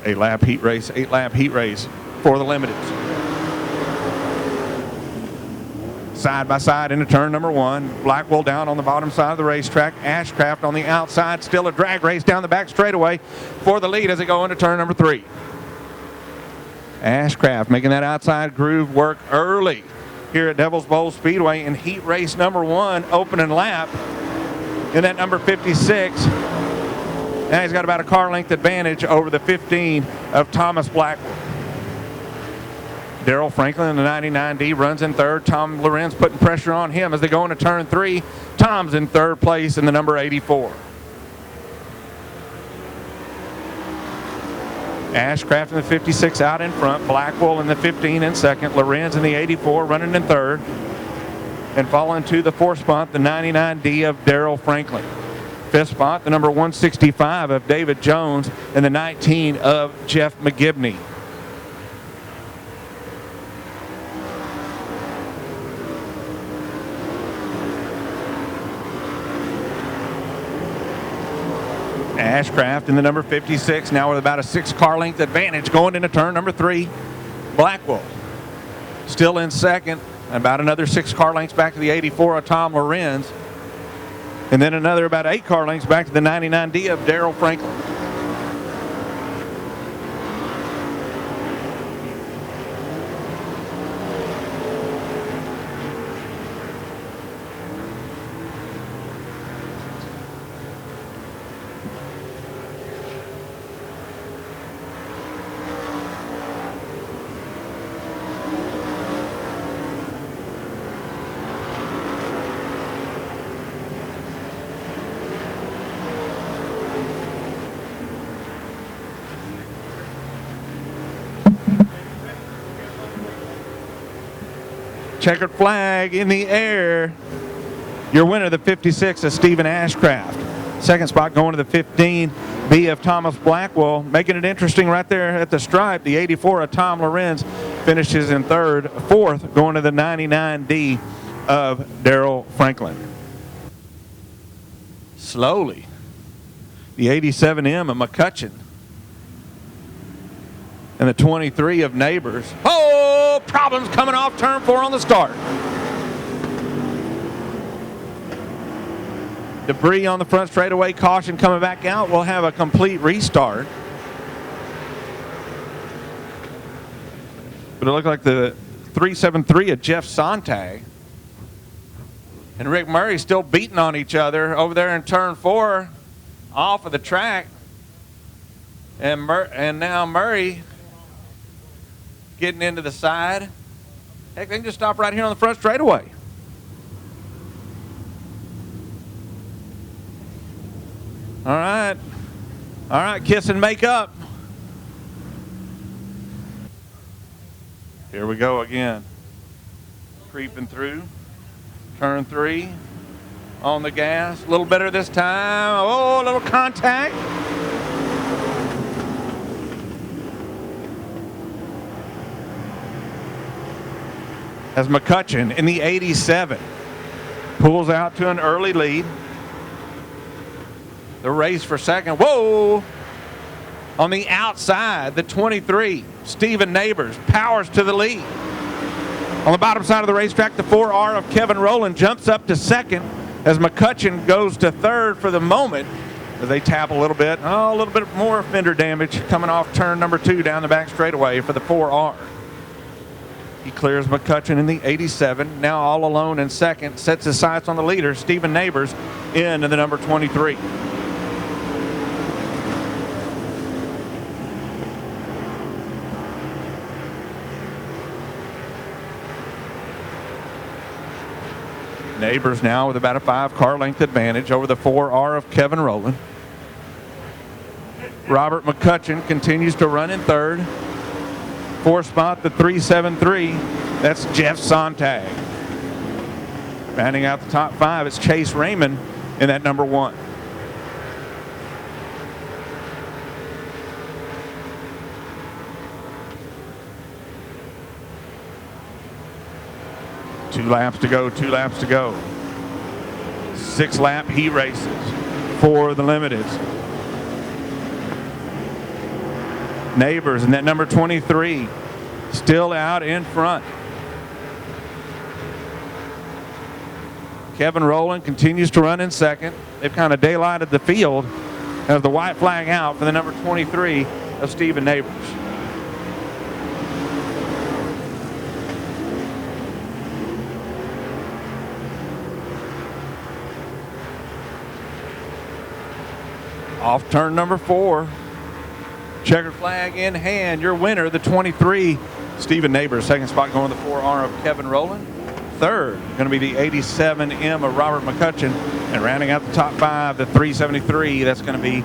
8-lap heat race for the limiteds. Side by side into turn number 1. Blackwell down on the bottom side of the racetrack. Ashcraft on the outside. Still a drag race down the back straightaway for the lead as they go into turn number 3. Ashcraft making that outside groove work early here at Devil's Bowl Speedway in heat race number 1, opening lap in that number 56. Now he's got about a car length advantage over the 15 of Thomas Blackwell. Darrell Franklin in the 99D runs in third. Tom Lorenz putting pressure on him as they go into turn 3. Tom's in third place in the number 84. Ashcraft in the 56 out in front. Blackwell in the 15 in second. Lorenz in the 84 running in third. And following to the 4th spot, the 99D of Darrell Franklin. 5th spot, the number 165 of David Jones and the 19 of Jeff McGibney. Ashcraft in the number 56, now with about a 6 car length advantage going into turn number 3. Blackwell still in second, about another 6 car lengths back to the 84 of Tom Lorenz, and then another about 8 car lengths back to the 99D of Darrell Franklin. Checkered flag in the air. Your winner, the 56 of Stephen Ashcraft. Second spot going to the 15B of Thomas Blackwell. Making it interesting right there at the stripe. The 84 of Tom Lorenz finishes in third. Fourth going to the 99D of Darrell Franklin. Slowly, the 87M of McCutcheon. And the 23 of Neighbors. Oh, problems coming off turn 4 on the start. Debris on the front straightaway, caution coming back out. We'll have a complete restart. But it looked like the 373 of Jeff Sontag and Rick Murray still beating on each other over there in turn 4 off of the track. And now Murray getting into the side. Heck, they can just stop right here on the front straightaway. All right, kiss and make up. Here we go again. Creeping through. Turn 3. On the gas. A little better this time. Oh, a little contact. As McCutcheon in the 87 pulls out to an early lead. The race for second. Whoa! On the outside, the 23, Stephen Neighbors, powers to the lead. On the bottom side of the racetrack, the 4R of Kevin Rowland jumps up to second as McCutcheon goes to third for the moment as they tap a little bit. Oh, a little bit more fender damage coming off turn number 2 down the back straightaway for the 4R. He clears McCutcheon in the 87, now all alone in second, sets his sights on the leader, Stephen Neighbors, in the number 23. Neighbors now with about a 5 car length advantage over the 4R of Kevin Rowland. Robert McCutcheon continues to run in third. 4th spot, the 373. That's Jeff Sontag. Rounding out the top 5, it's Chase Raymond in that number 1. Two laps to go. 6-lap heat races for the limiteds. Neighbors and that number 23 still out in front. Kevin Rowland continues to run in second. They've kind of daylighted the field as the white flag out for the number 23 of Stephen Neighbors. Off turn number 4. Checkered flag in hand. Your winner, the 23, Stephen Neighbors. Second spot going to the 4R of Kevin Rowland. Third, going to be the 87M of Robert McCutcheon. And rounding out the top 5, the 373, that's going to be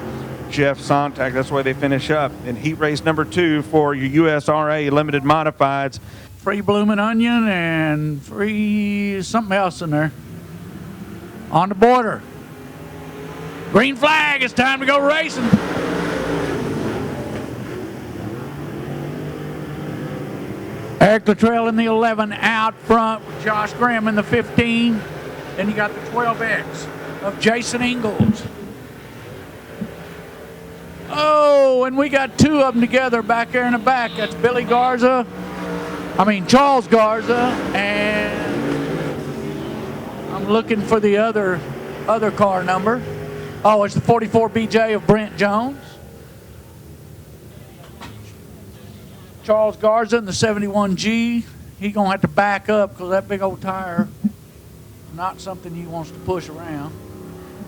Jeff Sontag. That's the way they finish up. In heat race number 2 for your USRA Limited Modifieds. Free blooming onion and free something else in there. On the border. Green flag, it's time to go racing. Eric Luttrell in the 11 out front with Josh Graham in the 15. Then you got the 12X of Jason Ingalls. Oh, and we got 2 of them together back there in the back. That's Charles Garza, and I'm looking for the other car number. Oh, it's the 44 BJ of Brent Jones. Charles Garza in the 71G. He's going to have to back up because that big old tire is not something he wants to push around.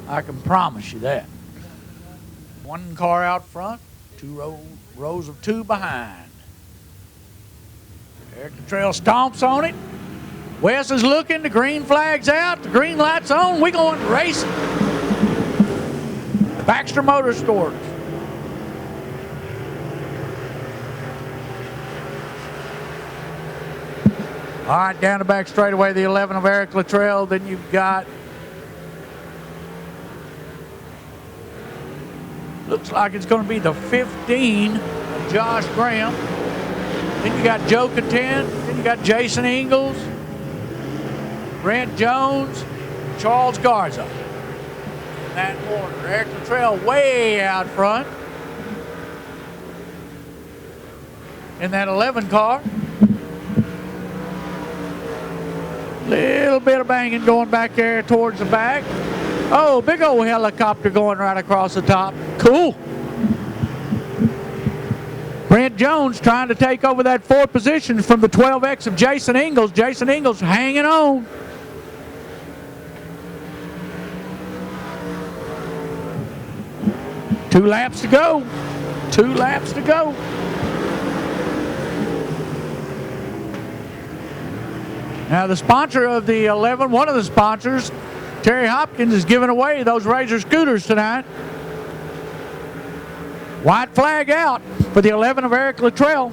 I can promise you that. 1 car out front, 2 rows of 2 behind. Eric Luttrell stomps on it. Wes is looking. The green flag's out. The green light's on. We're going racing. Baxter Motorsports. All right, down the back straightaway, the 11 of Eric Luttrell. Then you've got, looks like it's going to be the 15 of Josh Graham. Then you got Joe Content. Then you got Jason Ingalls, Brent Jones, Charles Garza. In that order, Eric Luttrell way out front in that 11 car. Little bit of banging going back there towards the back. Oh, big old helicopter going right across the top. Cool. Brent Jones trying to take over that 4th position from the 12X of Jason Ingalls. Jason Ingalls hanging on. Two laps to go. 2 laps to go. Now the sponsor of the 11, one of the sponsors, Terry Hopkins, is giving away those Razor scooters tonight. White flag out for the 11 of Eric Luttrell.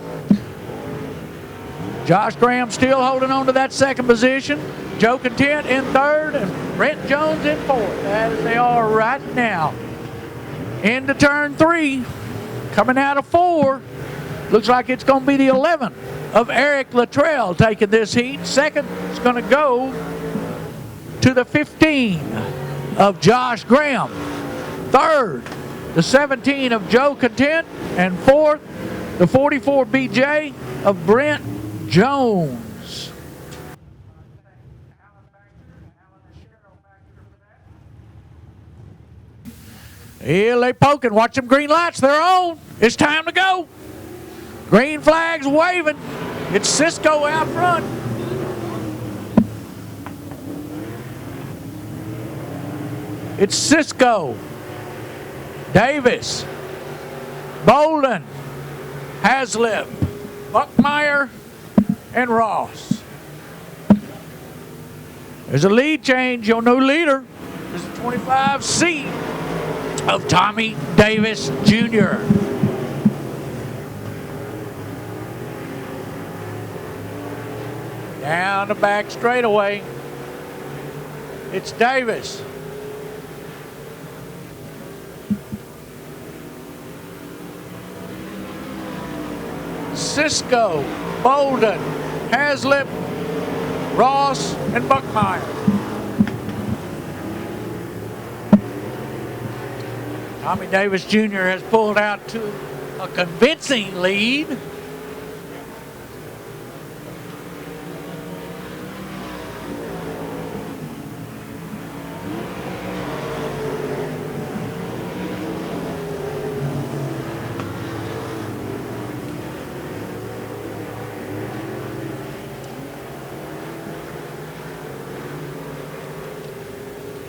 Josh Graham still holding on to that 2nd position. Joe Content in 3rd and Brent Jones in 4th, as they are right now. Into turn 3, coming out of 4. Looks like it's going to be the 11 of Eric Luttrell taking this heat. 2nd is going to go to the 15 of Josh Graham. 3rd, the 17 of Joe Content. And 4th, the 44 BJ of Brent Jones. Here they poking. Watch them green lights. They're on. It's time to go. Green flag's waving. It's Cisco out front. It's Cisco, Davis, Bolden, Haslip, Buckmeyer, and Ross. There's a lead change. Your new leader is the 25C of Tommy Davis Jr. Down the back straightaway, it's Davis. Cisco, Bolden, Haslip, Ross, and Buckmeyer. Tommy Davis Jr. has pulled out to a convincing lead.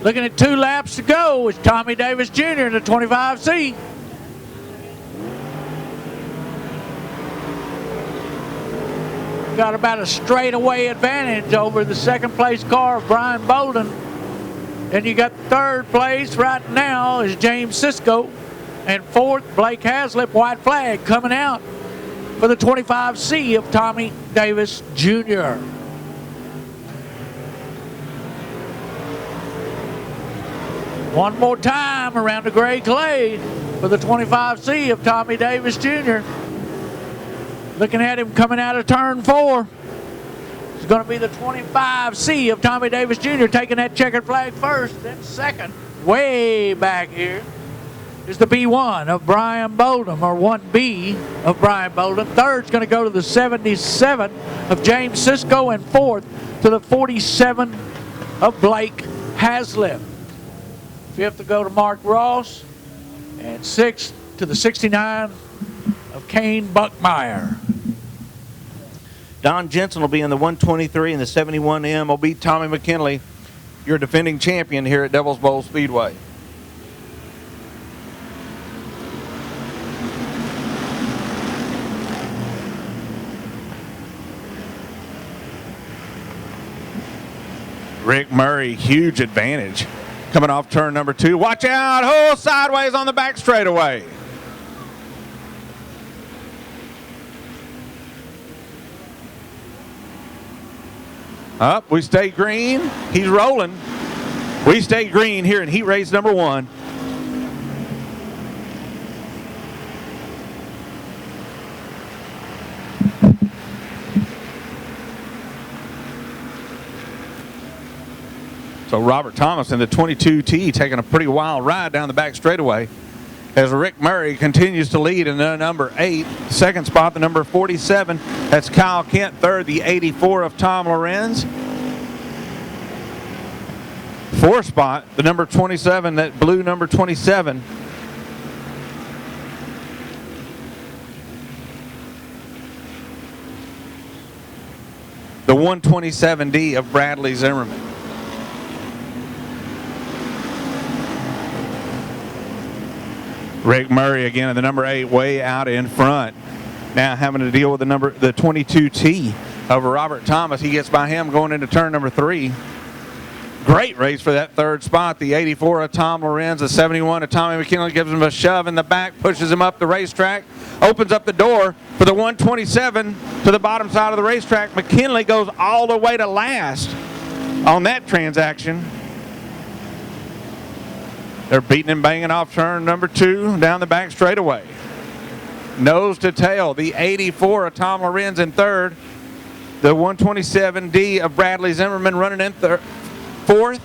Looking at 2 laps to go is Tommy Davis Jr. in the 25C. Got about a straightaway advantage over the second place car of Brian Bolden. Then you got third place right now is James Sisko. And fourth, Blake Haslip, white flag coming out for the 25C of Tommy Davis Jr. One more time around the gray clay for the 25C of Tommy Davis Jr. Looking at him coming out of turn 4. It's going to be the 25C of Tommy Davis Jr. taking that checkered flag first, then second. Way back here is the B1 of Brian Bolden, or 1B of Brian Bolden. Third's going to go to the 77 of James Sisko, and fourth to the 47 of Blake Haslip. Fifth to go to Mark Ross, and sixth to the 69 of Kane Buckmeyer. Don Jensen will be in the 123, and the 71M will be Tommy McKinley, your defending champion here at Devil's Bowl Speedway. Rick Murray, huge advantage. Coming off turn number 2. Watch out. Oh, sideways on the back straightaway. Up, we stay green. He's rolling. We stay green here in heat race number 1. So Robert Thomas in the 22T taking a pretty wild ride down the back straightaway as Rick Murray continues to lead in the number 8. Second spot, the number 47. That's Kyle Kent. Third, the 84 of Tom Lorenz. Fourth spot, the number 27, that blue number 27. The 127D of Bradley Zimmerman. Rick Murray again in the number 8, way out in front. Now having to deal with the 22T of Robert Thomas. He gets by him going into turn number 3. Great race for that third spot. The 84 of Tom Lorenz, the 71 of Tommy McKinley gives him a shove in the back, pushes him up the racetrack, opens up the door for the 127 to the bottom side of the racetrack. McKinley goes all the way to last on that transaction. They're beating and banging off turn number 2 down the back straightaway. Nose to tail, the 84 of Tom Lorenz in third. The 127D of Bradley Zimmerman running in fourth.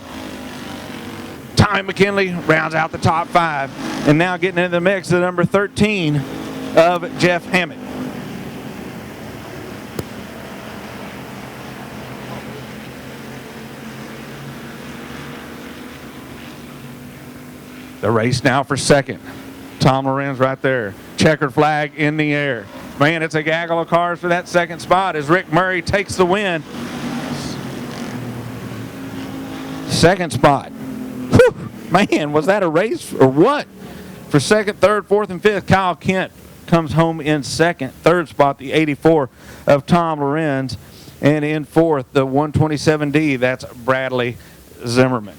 Tommy McKinley rounds out the top 5. And now getting into the mix, the number 13 of Jeff Hammett. The race now for second. Tom Lorenz right there. Checkered flag in the air. Man, it's a gaggle of cars for that second spot as Rick Murray takes the win. Second spot. Whew, man, was that a race or what? For second, third, fourth, and fifth, Kyle Kent comes home in second. Third spot, the 84 of Tom Lorenz. And in fourth, the 127D, that's Bradley Zimmerman.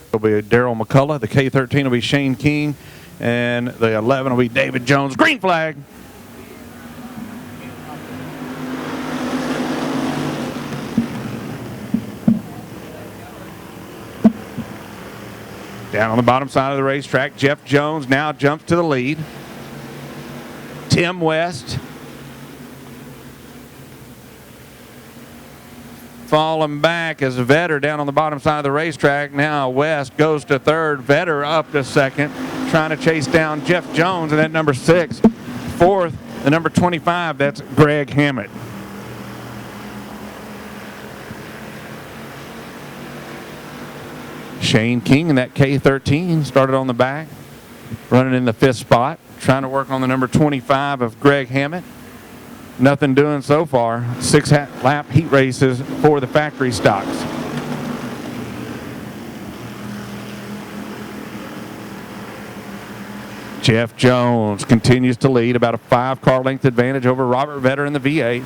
It'll be Daryl McCullough. The K13 will be Shane King. And the 11 will be David Jones. Green flag. Down on the bottom side of the racetrack, Jeff Jones now jumps to the lead. Tim West falling back as Vetter down on the bottom side of the racetrack. Now West goes to third, Vetter up to second, trying to chase down Jeff Jones, and that number 6 fourth, the number 25, that's Greg Hammett. Shane King in that K13 started on the back, running in the fifth spot, trying to work on the number 25 of Greg Hammett. Nothing doing so far. 6-lap heat races for the factory stocks. Jeff Jones continues to lead, about a 5-car length advantage over Robert Vetter in the V8.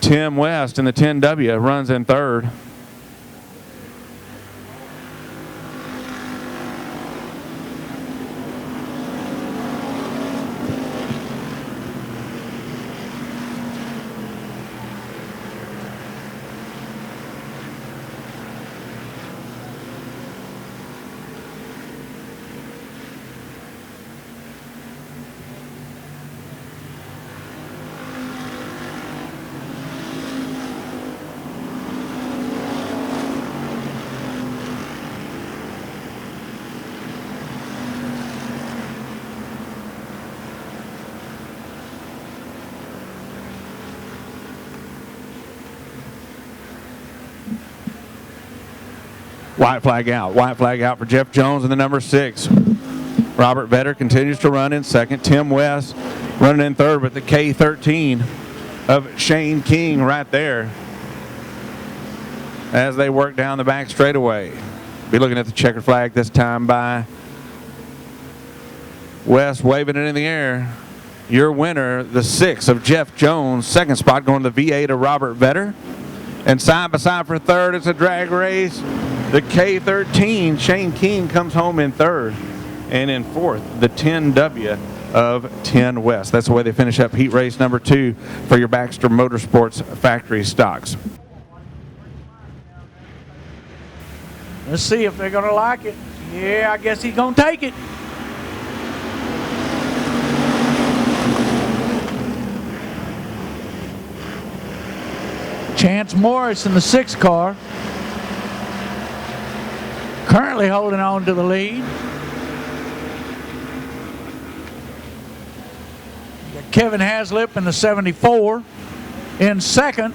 Tim West in the 10W runs in third. White flag out. White flag out for Jeff Jones in the number 6. Robert Vetter continues to run in second. Tim West running in third, but the K13 of Shane King right there as they work down the back straightaway. Be looking at the checkered flag this time by West, waving it in the air. Your winner, the 6 of Jeff Jones. Second spot going to the V8 of Robert Vetter. And side by side for third, it's a drag race. The K13, Shane King, comes home in third. And in fourth, the 10W of 10 West. That's the way they finish up heat race number 2 for your Baxter Motorsports factory stocks. Let's see if they're going to like it. Yeah, I guess he's going to take it. Chance Morris in the 6 car. Currently holding on to the lead. Kevin Haslip in the 74 in second.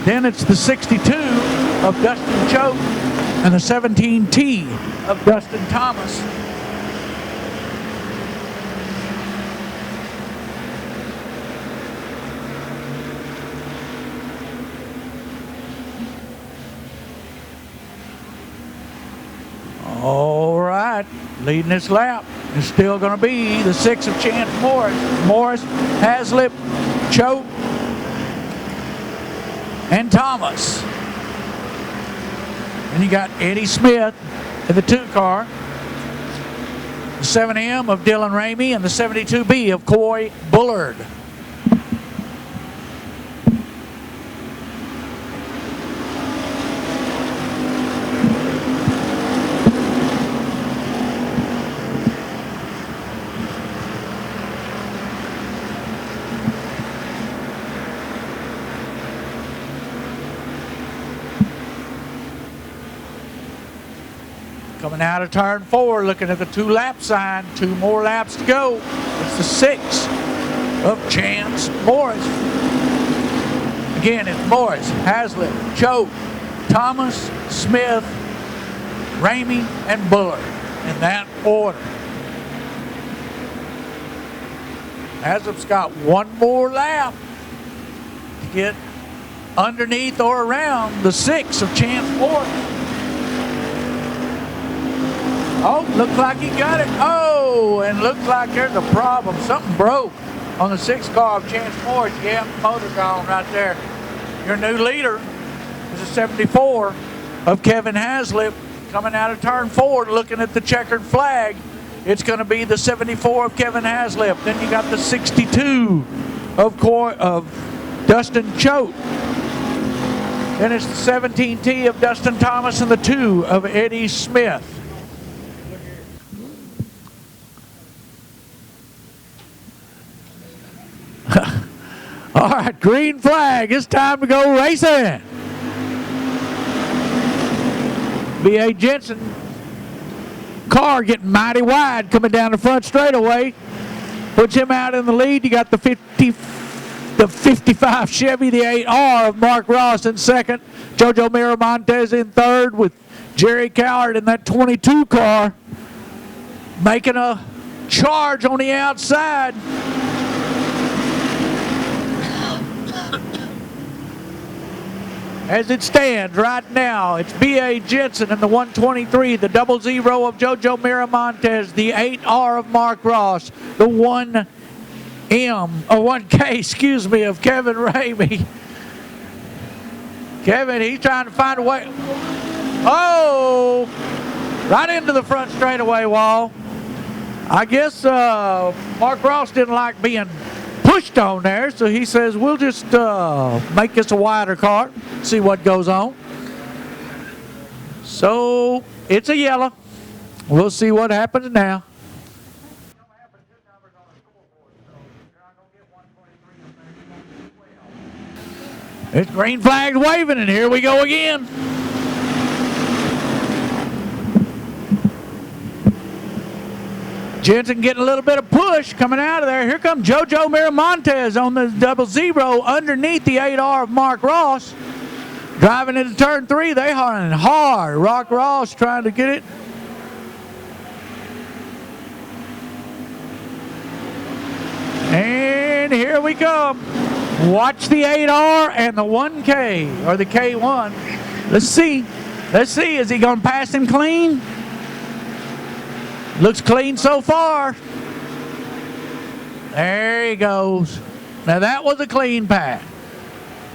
Then it's the 62 of Dustin Choate and the 17T of Dustin Thomas. All right, leading this lap is still going to be the 6 of Chance Morris. Morris, Haslip, Choate, and Thomas. And you got Eddie Smith in the 2 car, the 7M of Dylan Ramey, and the 72B of Coy Bullard. Coming out of turn 4, looking at the 2-lap sign, 2 more laps to go. It's the 6 of Chance Morris. Again, it's Morris, Haslip, Choate, Thomas, Smith, Ramey, and Bullard in that order. Haslip's got 1 more lap to get underneath or around the 6 of Chance Morris. Oh, looks like he got it. Oh, and looks like there's a problem. Something broke on the 6 car of Chance Morris. Yeah, motor gone right there. Your new leader is a 74 of Kevin Haslip. Coming out of turn 4, looking at the checkered flag. It's going to be the 74 of Kevin Haslip. Then you got the 62 of Dustin Choate. Then it's the 17T of Dustin Thomas and the 2 of Eddie Smith. All right, green flag. It's time to go racing. B.A. Jensen car getting mighty wide coming down the front straightaway. Puts him out in the lead. You got the 55 Chevy, the 8R of Mark Ross in second. JoJo Miramontes in third with Jerry Coward in that 22 car. Making a charge on the outside. As it stands right now, it's B.A. Jensen in the 123, the 00 of JoJo Miramontes, the 8R of Mark Ross, the 1K, excuse me, of Kevin Ramey. Kevin, he's trying to find a way. Oh, right into the front straightaway wall. I guess Mark Ross didn't like being pushed on there, so he says, we'll just make this a wider cart, see what goes on. So it's a yellow. We'll see what happens now. It's green flag waving, and here we go again. Jensen getting a little bit of push coming out of there. Here comes JoJo Miramontes on the 00 underneath the 8R of Mark Ross. Driving into turn 3, they running hard. Rock Ross trying to get it. And here we come. Watch the 8R and the 1K, or the K1. Let's see. Let's see. Is he going to pass him clean? Looks clean so far. There he goes. Now that was a clean pass.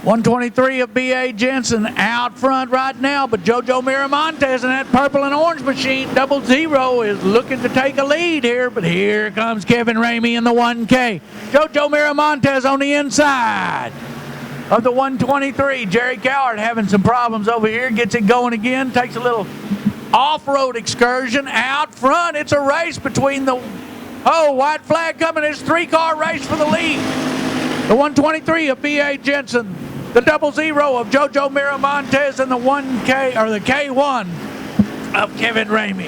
123 of B.A. Jensen out front right now, but JoJo Miramontes in that purple and orange machine, 00, is looking to take a lead here, but here comes Kevin Ramey in the 1K. JoJo Miramontes on the inside of the 123. Jerry Coward having some problems over here, gets it going again, takes a little off-road excursion out front. It's a race between the white flag coming. It's a 3-car race for the lead. The 123 of B.A. Jensen, the 00 of JoJo Miramontes, and the 1K, or the K1 of Kevin Ramey.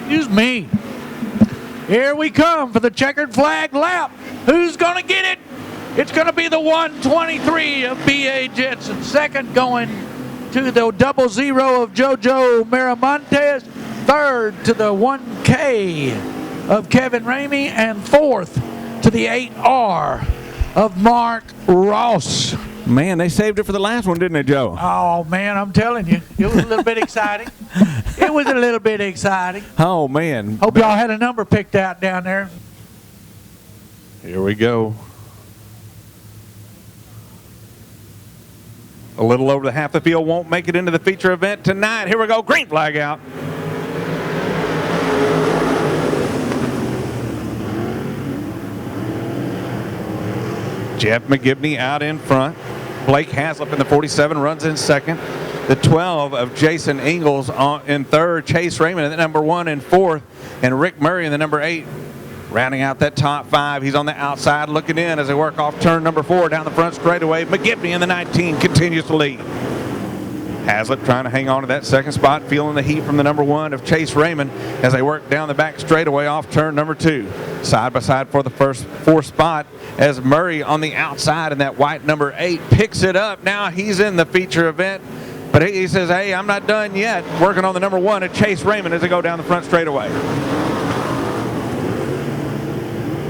Excuse me. Here we come for the checkered flag lap. Who's going to get it? It's going to be the 123 of B.A. Jensen. Second going to the 00 of JoJo Miramontes. Third to the 1K of Kevin Ramey. And fourth to the 8R of Mark Ross. Man, they saved it for the last one, didn't they, Joe? Oh, man, I'm telling you. It was a little bit exciting. It was a little bit exciting. Oh, man. Hope y'all had a number picked out down there. Here we go. A little over the half the field won't make it into the feature event tonight. Here we go. Green flag out. Jeff McGibney out in front. Blake Haslip in the 47 runs in second. The 12 of Jason Ingalls in third. Chase Raymond in the number 1 in fourth. And Rick Murray in the number 8. Rounding out that top 5. He's on the outside looking in as they work off turn number 4 down the front straightaway. McGibney in the 19 continues to lead. Hazlitt trying to hang on to that second spot, feeling the heat from the number 1 of Chase Raymond as they work down the back straightaway off turn number 2. Side by side for the first 4 spot as Murray on the outside in that white number 8 picks it up. Now he's in the feature event, but he says, hey, I'm not done yet. Working on the number 1 of Chase Raymond as they go down the front straightaway.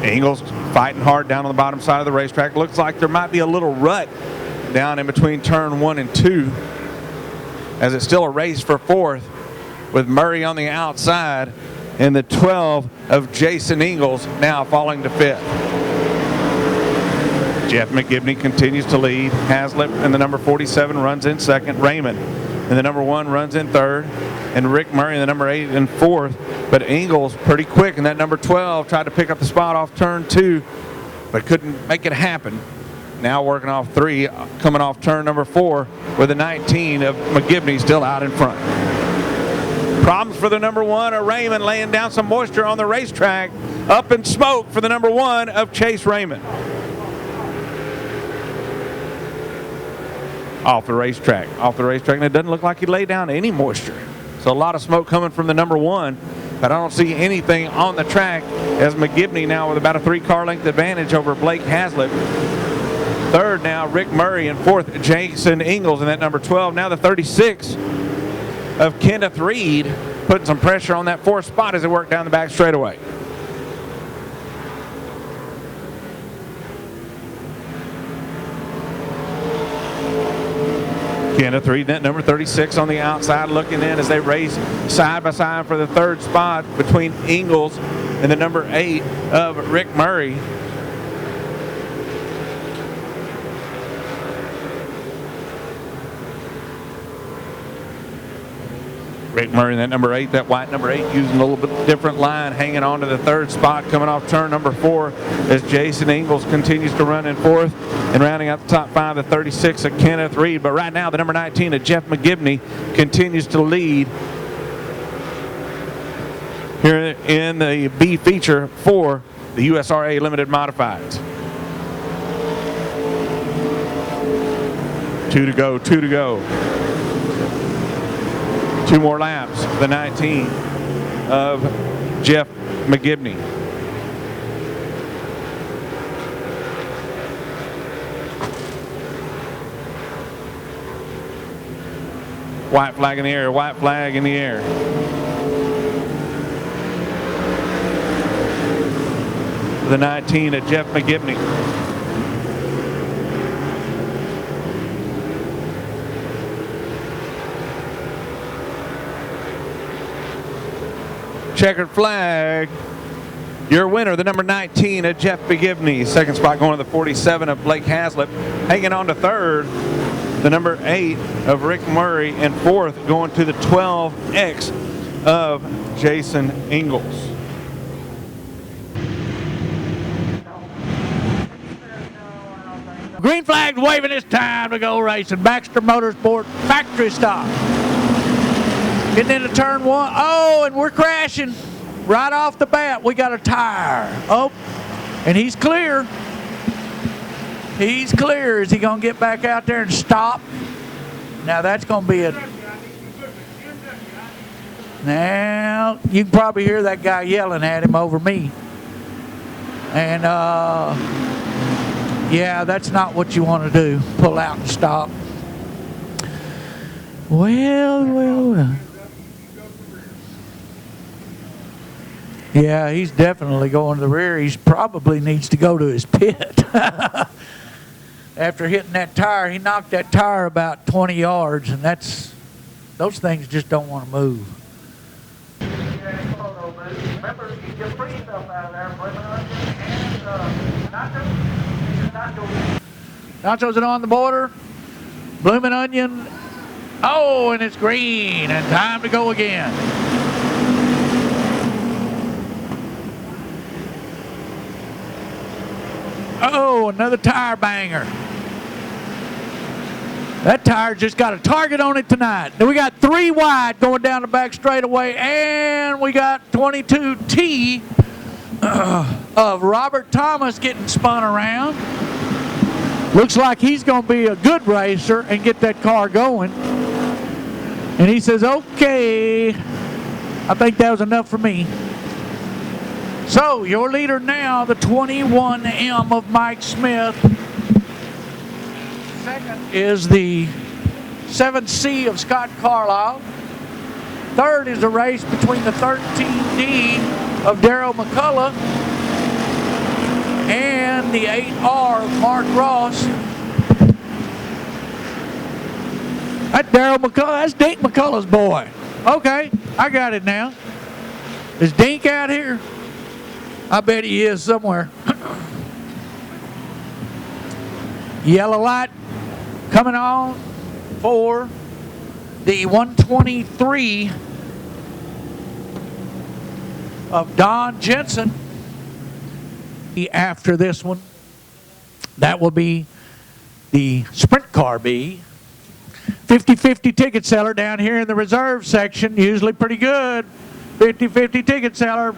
Ingalls fighting hard down on the bottom side of the racetrack. Looks like there might be a little rut down in between turn 1 and 2 as it's still a race for 4th with Murray on the outside and the 12 of Jason Ingalls now falling to 5th. Jeff McGibney continues to lead. Haslip in the number 47 runs in second. Raymond in the number 1 runs in third. And Rick Murray in the number 8 in fourth. But Ingalls pretty quick in that number 12 tried to pick up the spot off turn 2 but couldn't make it happen. Now working off 3, coming off turn number 4 with the 19 of McGibney still out in front. Problems for the number 1 of Raymond, laying down some moisture on the racetrack. Up in smoke for the number 1 of Chase Raymond. off the racetrack. And it doesn't look like he laid down any moisture. So a lot of smoke coming from the number 1, but I don't see anything on the track as McGibney now with about a 3-car length advantage over Blake Hazlitt. Third now, Rick Murray, and fourth, Jason Ingalls in that number 12. Now the 36 of Kenneth Reed putting some pressure on that 4th spot as they work down the back straightaway. Kenneth Reed, that number 36 on the outside, looking in as they race side by side for the 3rd spot between Ingalls and the number 8 of Rick Murray. Rick Murray in that number 8, that white number 8, using a little bit different line, hanging on to the 3rd spot, coming off turn number 4 as Jason Ingalls continues to run in 4th, and rounding out the top 5, the 36 of Kenneth Reed. But right now, the number 19 of Jeff McGibney continues to lead here in the B feature for the USRA Limited Modifieds. 2 to go, 2 to go. 2 more laps, the 19 of Jeff McGibney. White flag in the air, white flag in the air. The 19 of Jeff McGibney. Checkered flag. Your winner, the number 19 of Jeff McGibney. 2nd spot going to the 47 of Blake Hazlitt. Hanging on to 3rd, the number 8 of Rick Murray. And 4th going to the 12X of Jason Ingalls. Green flag waving, it's time to go racing. Baxter Motorsport factory stop. Getting into turn 1. Oh, and we're crashing right off the bat. We got a tire. Oh, and he's clear. He's clear. Is he going to get back out there and stop? Now that's going to be a... Now, you can probably hear that guy yelling at him over me. And, yeah, that's not what you want to do. Pull out and stop. Well. Yeah, he's definitely going to the rear. He probably needs to go to his pit. After hitting that tire, he knocked that tire about 20 yards, and those things just don't want to move. Remember, you get free stuff out of there, nachos are on the border. Blooming onion. Oh, and it's green, and time to go again. Oh, another tire banger. That tire just got a target on it tonight. Then we got 3 wide going down the back straightaway, and we got 22T of Robert Thomas getting spun around. Looks like he's going to be a good racer and get that car going. And he says, okay, I think that was enough for me. So, your leader now, the 21M of Mike Smith. Second is the 7C of Scott Carlisle. Third is a race between the 13D of Daryl McCullough and the 8R of Mark Ross. That's Daryl McCullough. That's Dink McCullough's boy. Okay, I got it now. Is Dink out here? I bet he is somewhere. Yellow light coming on for the 123 of Don Jensen. After this one, that will be the Sprint Car B. 50-50 ticket seller down here in the reserve section, usually pretty good. 50-50 ticket seller.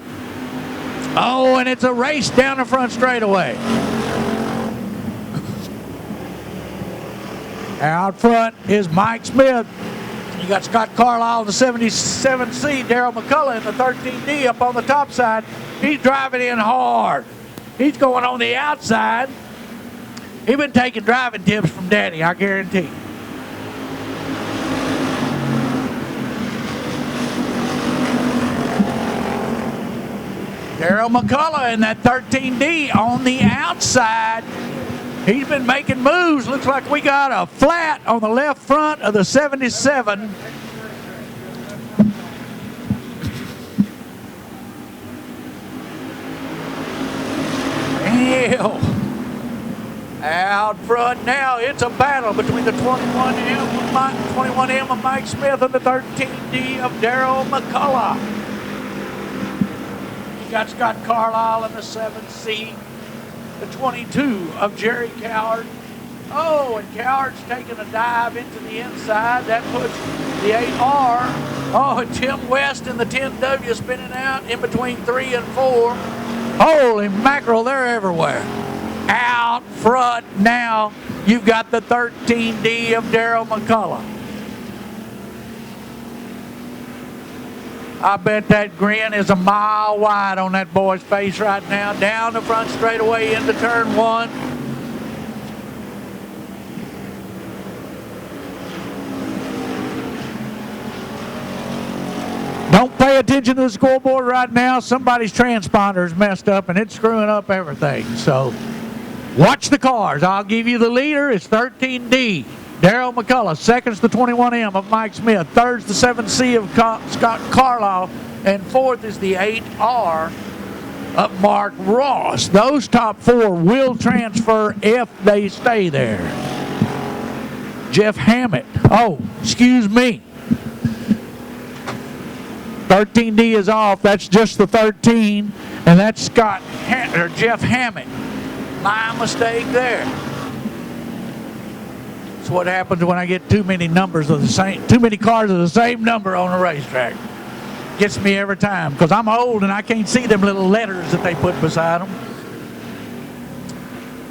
Oh, and it's a race down the front straightaway. Out front is Mike Smith. You got Scott Carlisle in the 77C, Daryl McCullough in the 13D up on the top side. He's driving in hard. He's going on the outside. He's been taking driving tips from Daddy, I guarantee. Daryl McCullough in that 13D on the outside. He's been making moves. Looks like we got a flat on the left front of the 77. Hell. Out front now, it's a battle between the 21M of Mike Smith and the 13D of Daryl McCullough. You got Scott Carlisle in the 7C. The 22 of Jerry Coward. Oh, and Coward's taking a dive into the inside. That puts the 8R. Oh, and Tim West in the 10W spinning out in between 3 and 4. Holy mackerel, they're everywhere. Out front now, you've got the 13D of Daryl McCullough. I bet that grin is a mile wide on that boy's face right now. Down the front straightaway into turn 1. Don't pay attention to the scoreboard right now. Somebody's transponder is messed up and it's screwing up everything. So watch the cars. I'll give you the leader. It's 13D. Daryl McCullough. Second's the 21M of Mike Smith. Third's the 7C of Scott Carlisle. And fourth is the 8R of Mark Ross. Those top 4 will transfer if they stay there. Jeff Hammett. Oh, excuse me. 13D is off. That's just the 13. And that's Jeff Hammett. My mistake there. That's what happens when I get too many numbers of the same, too many cars of the same number on a racetrack. Gets me every time because I'm old and I can't see them little letters that they put beside them.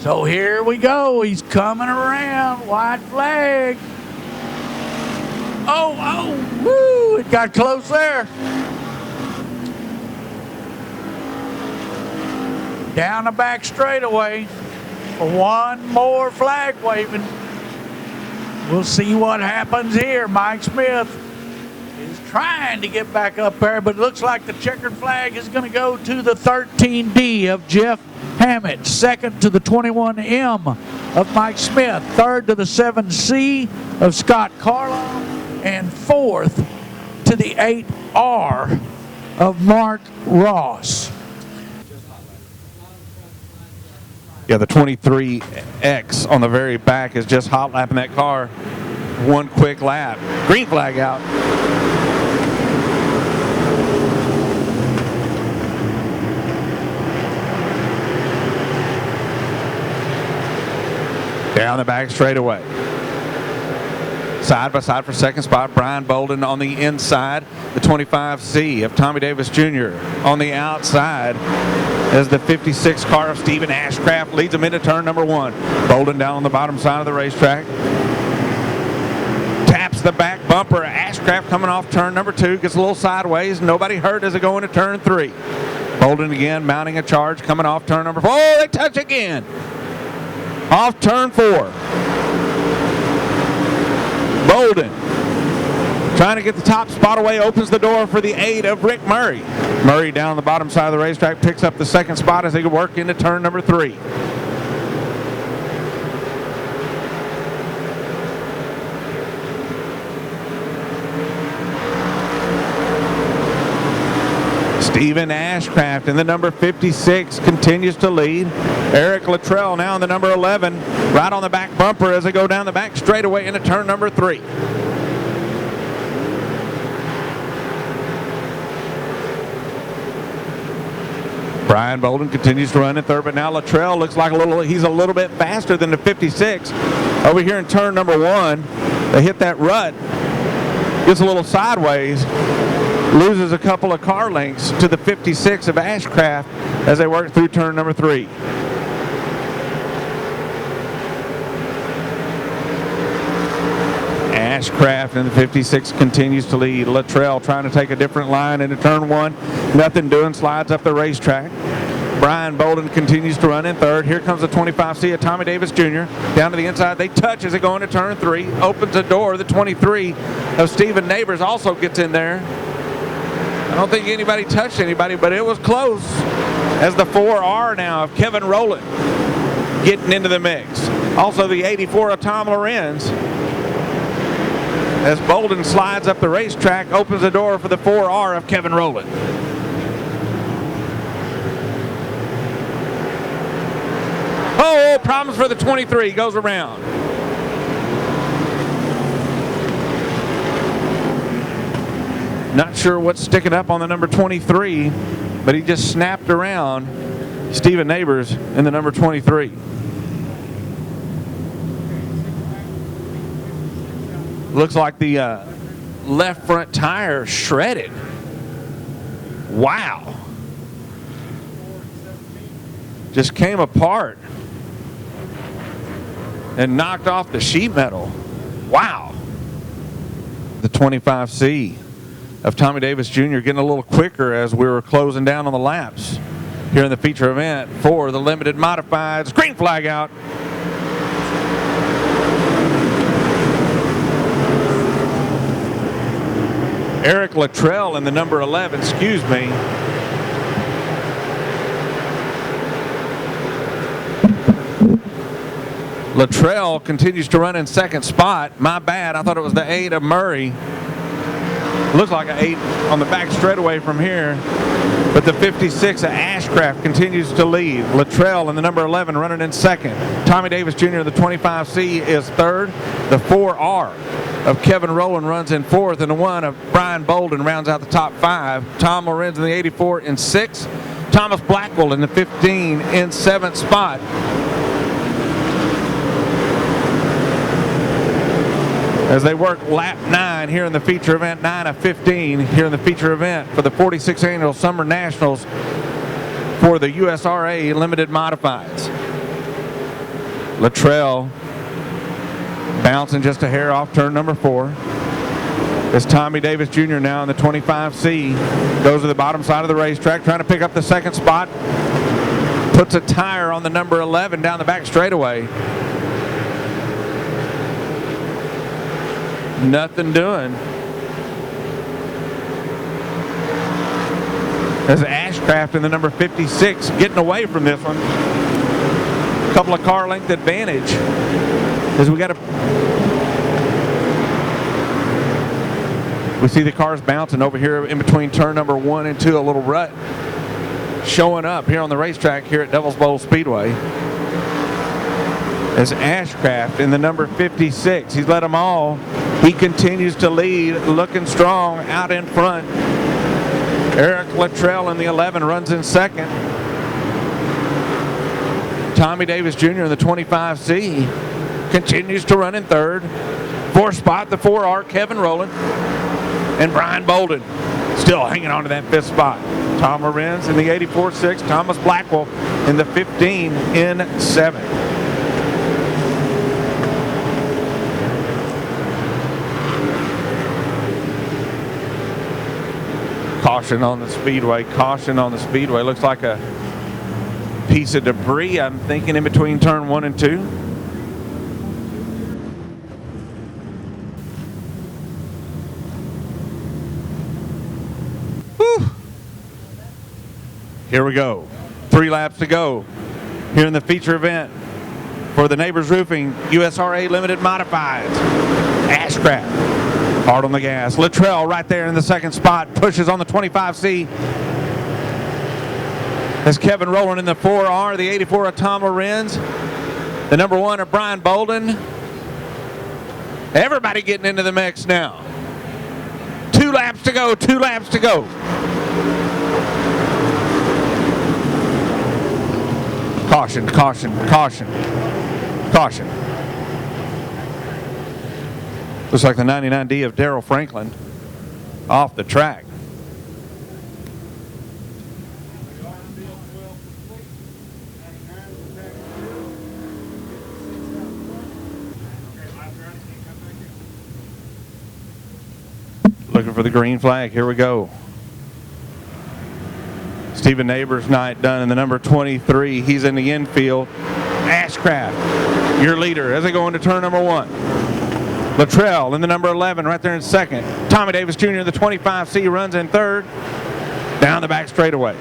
So here we go. He's coming around. White flag. Oh, woo! It got close there. Down the back straightaway for one more flag waving. We'll see what happens here. Mike Smith is trying to get back up there, but it looks like the checkered flag is going to go to the 13D of Jeff Hammett. Second to the 21M of Mike Smith. Third to the 7C of Scott Carlisle. And fourth to the 8R of Mark Ross. Yeah, the 23X on the very back is just hot lapping that car. One quick lap. Green flag out. Down the back straightaway. Side by side for second spot, Brian Bolden on the inside. The 25C of Tommy Davis Jr. on the outside as the 56 car of Stephen Ashcraft leads him into turn number 1. Bolden down on the bottom side of the racetrack. Taps the back bumper. Ashcraft coming off turn number 2. Gets a little sideways. Nobody hurt as they go into turn 3. Bolden again mounting a charge coming off turn number 4. Oh, they touch again. Off turn 4. Bolden trying to get the top spot away, opens the door for the 8 of Rick Murray. Murray down on the bottom side of the racetrack picks up the second spot as they work into turn number 3. Stephen Ashcraft in the number 56 continues to lead. Eric Luttrell now in the number 11, right on the back bumper as they go down the back straightaway into turn number 3. Brian Bolden continues to run in third, but now Luttrell looks like he's a little bit faster than the 56. Over here in turn number 1, they hit that rut, gets a little sideways, loses a couple of car lengths to the 56 of Ashcraft as they work through turn number 3. Ashcraft in the 56 continues to lead. Luttrell trying to take a different line into turn 1. Nothing doing, slides up the racetrack. Brian Bolden continues to run in third. Here comes the 25C of Tommy Davis Jr. Down to the inside. They touch as they go into turn 3. Opens the door. The 23 of Stephen Neighbors also gets in there. I don't think anybody touched anybody, but it was close. As the 4R now of Kevin Rowland getting into the mix. Also the 84 of Tom Lorenz. As Bolden slides up the racetrack, opens the door for the 4R of Kevin Rowland. Oh, problems for the 23. Goes around. Not sure what's sticking up on the number 23, but he just snapped around Stephen Neighbors in the number 23. Looks like the left front tire shredded. Wow. Just came apart and knocked off the sheet metal. Wow. The 25C of Tommy Davis Jr. getting a little quicker as we were closing down on the laps here in the feature event for the limited modifieds. Green flag out. Eric Luttrell in the number 11, excuse me. Luttrell continues to run in second spot. My bad, I thought it was the 8 of Murray. Looks like an 8 on the back straightaway from here. But the 56 of Ashcraft continues to lead. Luttrell in the number 11 running in second. Tommy Davis Jr. the 25C is third. The 4R of Kevin Rowland runs in fourth, and the 1 of Brian Bolden rounds out the top 5. Tom Lorenz in the 84 in 6th. Thomas Blackwell in the 15 in 7th spot. As they work lap 9 here in the feature event, 9 of 15 here in the feature event for the 46th Annual Summer Nationals for the USRA Limited Modifieds. Luttrell bouncing just a hair off turn number 4. As Tommy Davis Jr. now in the 25C goes to the bottom side of the racetrack, trying to pick up the second spot. Puts a tire on the number 11 down the back straightaway. Nothing doing. As Ashcraft in the number 56 getting away from this one. Couple of car length advantage. As we see the cars bouncing over here in between turn number 1 and 2, a little rut showing up here on the racetrack here at Devil's Bowl Speedway. As Ashcraft in the number 56, he's led them all. He continues to lead, looking strong out in front. Eric Luttrell in the 11 runs in second. Tommy Davis Jr. in the 25C continues to run in third. Fourth spot, the 4R, Kevin Rowland. And Brian Bolden still hanging on to that 5th spot. Tom Lorenz in the 84-6. Thomas Blackwell in the 15 in 7. Caution on the speedway. Caution on the speedway. Looks like a piece of debris, I'm thinking, in between turn 1 and 2. Whew. Here we go. 3 laps to go here in the feature event for the Neighbors Roofing USRA Limited Modifieds. Ashcraft hard on the gas. Luttrell right there in the second spot, pushes on the 25C. As Kevin Rowland in the 4R, the 84 of Tom Lorenz, the number 1 of Brian Bolden. Everybody getting into the mix now. 2 laps to go, 2 laps to go. Caution, caution, caution, caution. Looks like the 99D of Darrell Franklin off the track. green flag. Here we go. Stephen Neighbors' night done in the number 23. He's in the infield. Ashcraft, your leader, as they go into turn number 1. Luttrell in the number 11, right there in second. Tommy Davis Jr. in the 25C runs in third. Down the back straightaway.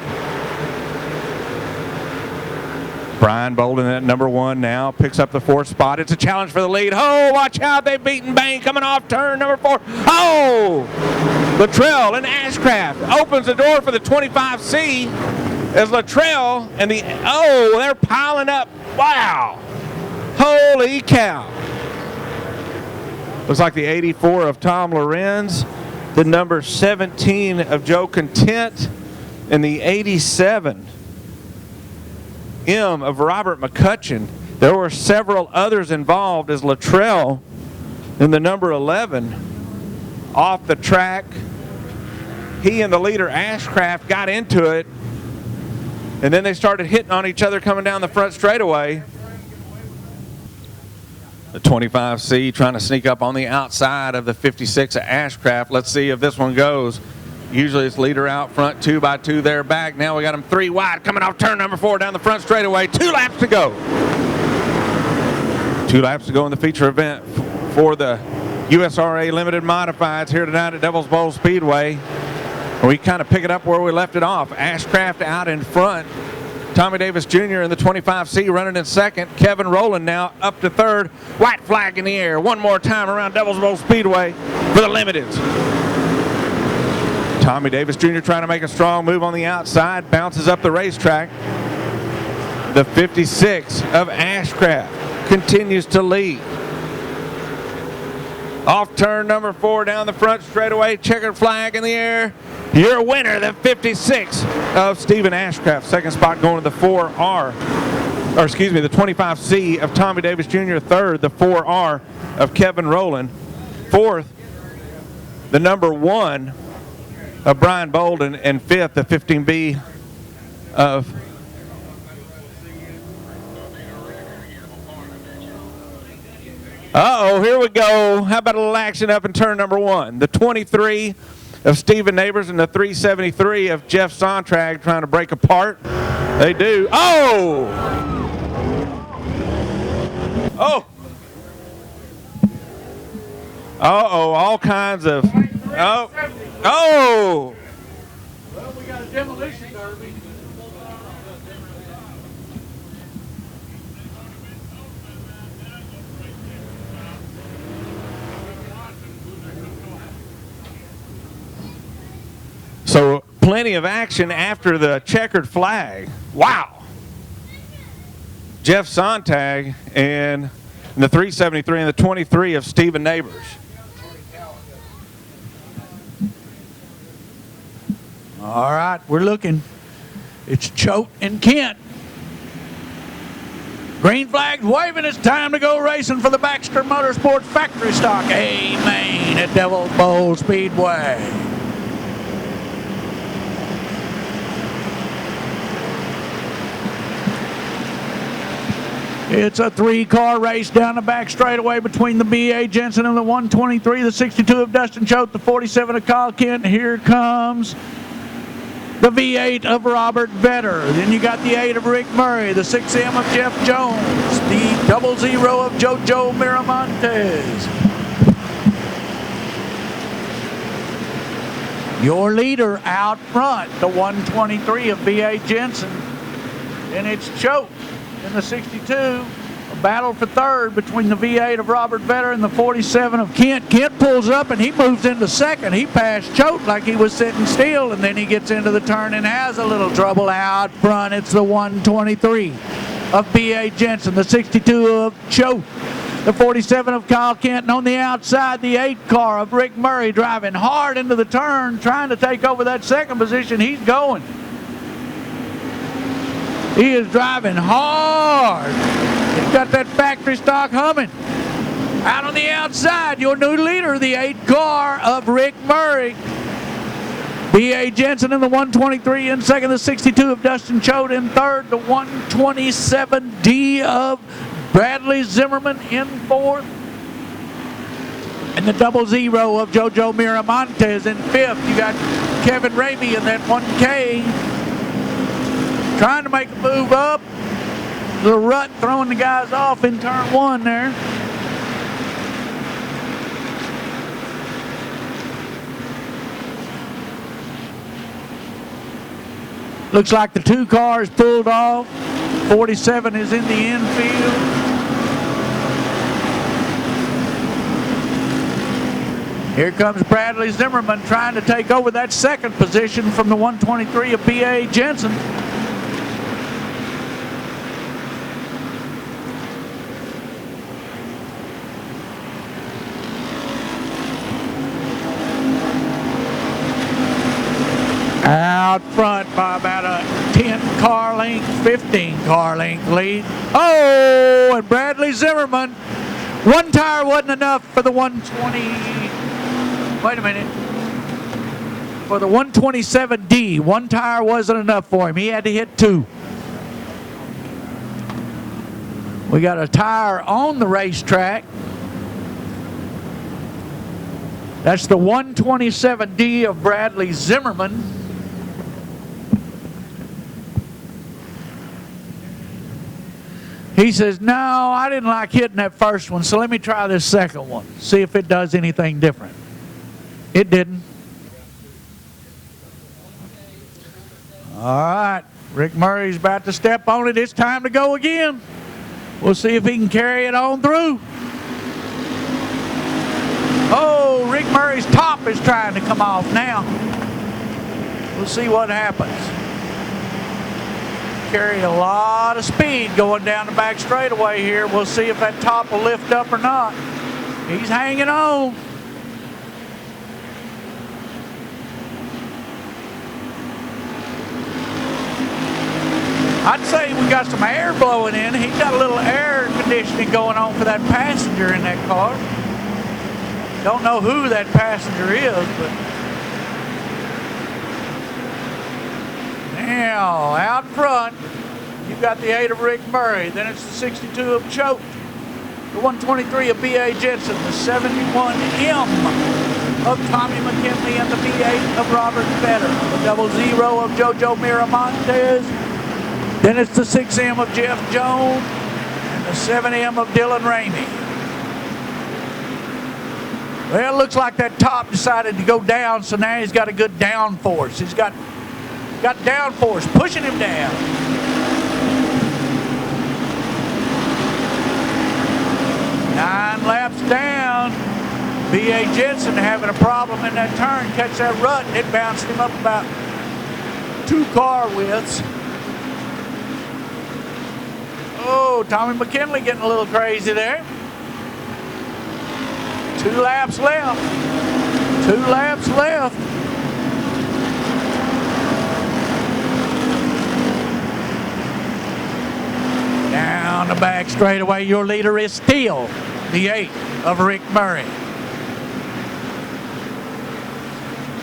Brian Bolden at number 1 now picks up the 4th spot. It's a challenge for the lead. Oh, watch out. They've beaten Bain coming off turn number 4. Oh! Luttrell and Ashcraft opens the door for the 25C as Luttrell and they're piling up. Wow. Holy cow. Looks like the 84 of Tom Lorenz, the number 17 of Joe Content, and the 87 M of Robert McCutcheon. There were several others involved as Luttrell in the number 11 off the track. He and the leader Ashcraft got into it, and then they started hitting on each other coming down the front straightaway. The 25C trying to sneak up on the outside of the 56 of Ashcraft. Let's see if this one goes. Usually it's leader out front, 2 by 2 there back. Now we got him 3 wide coming off turn number 4 down the front straightaway. 2 laps to go. 2 laps to go in the feature event for the USRA Limited Modifieds here tonight at Devil's Bowl Speedway. And we kind of pick it up where we left it off. Ashcraft out in front. Tommy Davis Jr. in the 25C running in second. Kevin Rowland now up to third. White flag in the air. One more time around Devil's Bowl Speedway for the Limiteds. Tommy Davis Jr. trying to make a strong move on the outside. Bounces up the racetrack. The 56 of Ashcraft continues to lead. Off turn number 4 down the front straightaway. Checkered flag in the air. Your winner, the 56 of Stephen Ashcraft. Second spot going to the 4R. Or excuse me, the 25C of Tommy Davis Jr. Third, the 4R of Kevin Rowland. Fourth, the number 1 of Brian Bolden. And fifth, the 15B of here we go. How about a little action up in turn number 1? The 23 of Stephen Neighbors and the 373 of Jeff Sontag trying to break apart. They do. Oh! Oh! Uh-oh, all kinds of... Oh! Oh! Well, we got a demolition derby. So plenty of action after the checkered flag. Wow. Jeff Sontag and the 373 and the 23 of Stephen Neighbors. All right, we're looking. It's Choate and Kent. Green flag's waving. It's time to go racing for the Baxter Motorsports Factory Stock A main at Devil's Bowl Speedway. It's a 3-car race down the back straightaway between the B.A. Jensen and the 123, the 62 of Dustin Choate, the 47 of Kyle Kent. Here comes the V8 of Robert Vetter. Then you got the 8 of Rick Murray, the 6M of Jeff Jones, the 00 of Jojo Miramontes. Your leader out front, the 123 of B.A. Jensen. And it's Choate in the 62. A battle for third between the V8 of Robert Vetter and the 47 of Kent. Kent pulls up and he moves into second. He passed Choate like he was sitting still, and then he gets into the turn and has a little trouble out front. It's the 123 of B.A. Jensen, the 62 of Choate, the 47 of Kyle Kent, and on the outside, the 8 car of Rick Murray driving hard into the turn, trying to take over that second position. He's going. He is driving hard. He's got that factory stock humming. Out on the outside, your new leader, the 8 car of Rick Murray. B.A. Jensen in the 123 in second, the 62 of Dustin Choate in third, the 127D of Bradley Zimmerman in fourth. And the 00 of JoJo Miramontes in 5th. You got Kevin Ramey in that 1K. Trying to make a move up. The rut throwing the guys off in turn 1 there. Looks like the 2 cars pulled off. 47 is in the infield. Here comes Bradley Zimmerman trying to take over that 2nd position from the 123 of B.A. Jensen. Out front by about a 10 car length, 15 car length lead. Oh, and Bradley Zimmerman. 1 tire wasn't enough for the 120. Wait a minute. For the 127D, 1 tire wasn't enough for him. He had to hit 2. We got a tire on the racetrack. That's the 127D of Bradley Zimmerman. He says, no, I didn't like hitting that first one, so let me try this second one. See if it does anything different. It didn't. All right, Rick Murray's about to step on it. It's time to go again. We'll see if he can carry it on through. Oh, Rick Murray's top is trying to come off now. We'll see what happens. Carried a lot of speed going down the back straightaway here. We'll see if that top will lift up or not. He's hanging on. I'd say we got some air blowing in. He's got a little air conditioning going on for that passenger in that car. Don't know who that passenger is, but now out front, you've got the 8 of Rick Murray. Then it's the 62 of Choate, the 123 of B.A. Jensen, the 71M of Tommy McKinley, and the B8 of Robert Vedder, the 00 of JoJo Miramontes. Then it's the 6M of Jeff Jones and the 7M of Dylan Ramey. Well, it looks like that top decided to go down, so now he's got a good downforce. He's got downforce pushing him down. Nine laps down. B.A. Jensen having a problem in that turn. Catch that rut, and it bounced him up about 2 car widths. Oh, Tommy McKinley getting a little crazy there. 2 laps left. 2 laps left. Down the back straightaway, your leader is still the 8 of Rick Murray.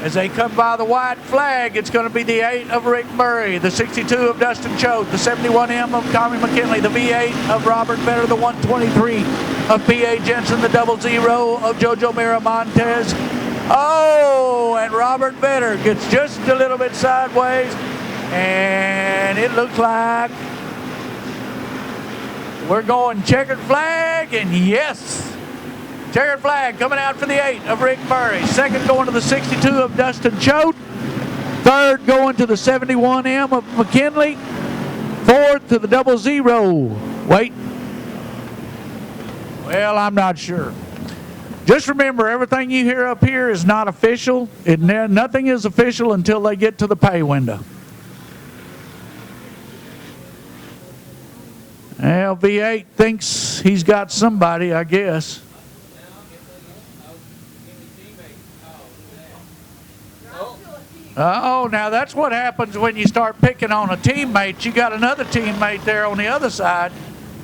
As they come by the white flag, it's going to be the 8 of Rick Murray, the 62 of Dustin Choate, the 71M of Tommy McKinley, the V8 of Robert Vedder, the 123 of B.A. Jensen, the 00 of JoJo Miramontes. Oh, and Robert Vedder gets just a little bit sideways, and it looks like we're going checkered flag, and yes, checkered flag coming out for the 8 of Rick Murray. Second going to the 62 of Dustin Choate. Third going to the 71M of McKinley. Fourth to the 00. Wait. Well, I'm not sure. Just remember, everything you hear up here is not official. Nothing is official until they get to the pay window. Well, V8 thinks he's got somebody, I guess. Oh, now that's what happens when you start picking on a teammate. You got another teammate there on the other side.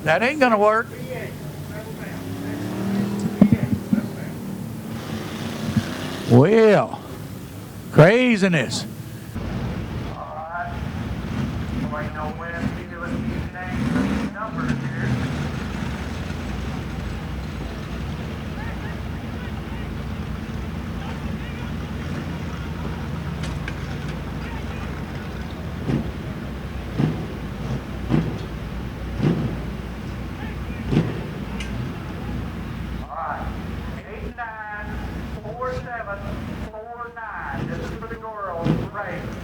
That ain't gonna work. Well, craziness. Right.